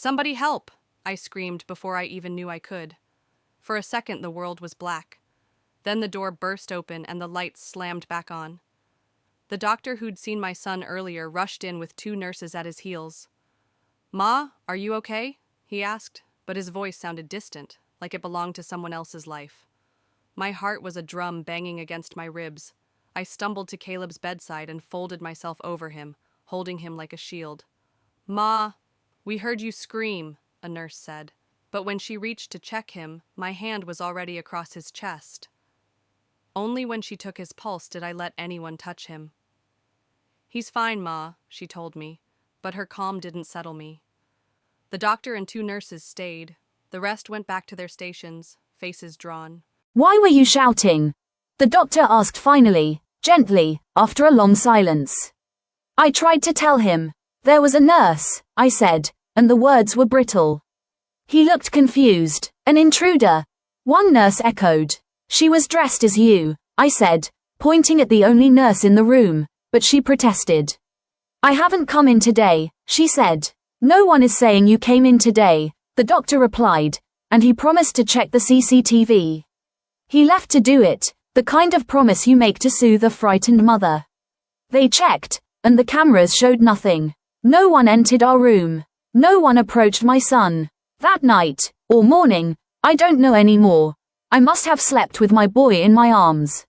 "Somebody help!" I screamed before I even knew I could. For a second, the world was black. Then the door burst open and the lights slammed back on. The doctor who'd seen my son earlier rushed in with 2 nurses at his heels. "Ma, are you okay?" he asked, but his voice sounded distant, like it belonged to someone else's life. My heart was a drum banging against my ribs. I stumbled to Caleb's bedside and folded myself over him, holding him like a shield. "Ma, we heard you scream," a nurse said, but when she reached to check him, my hand was already across his chest. Only when she took his pulse did I let anyone touch him. "He's fine, Ma," she told me, but her calm didn't settle me. The doctor and 2 nurses stayed. The rest went back to their stations, faces drawn. "Why were you shouting?" the doctor asked finally, gently, after a long silence. I tried to tell him. "There was a nurse," I said, and the words were brittle. He looked confused. "An intruder," one nurse echoed. "She was dressed as you," I said, pointing at the only nurse in the room, but she protested. "I haven't come in today," she said. "No one is saying you came in today," the doctor replied, and he promised to check the CCTV. He left to do it, the kind of promise you make to soothe a frightened mother. They checked, and the cameras showed nothing. No one entered our room. No one approached my son. That night, or morning, I don't know anymore. I must have slept with my boy in my arms.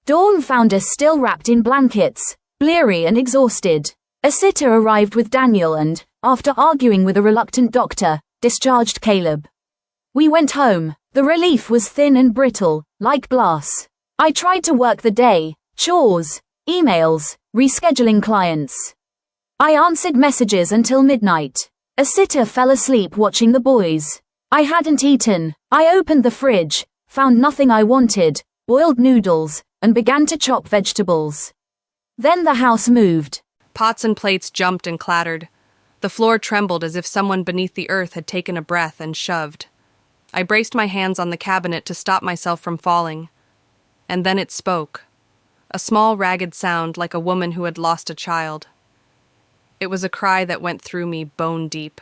Dawn found us still wrapped in blankets, bleary and exhausted. A sitter arrived with Daniel and, after arguing with a reluctant doctor, discharged Caleb. We went home. The relief was thin and brittle, like glass. I tried to work the day, chores, emails, rescheduling clients. I answered messages until midnight. A sitter fell asleep watching the boys. I hadn't eaten. I opened the fridge, found nothing I wanted, boiled noodles, and began to chop vegetables. Then the house moved. Pots and plates jumped and clattered. The floor trembled as if someone beneath the earth had taken a breath and shoved. I braced my hands on the cabinet to stop myself from falling. And then it spoke. A small, ragged sound like a woman who had lost a child. It was a cry that went through me bone deep.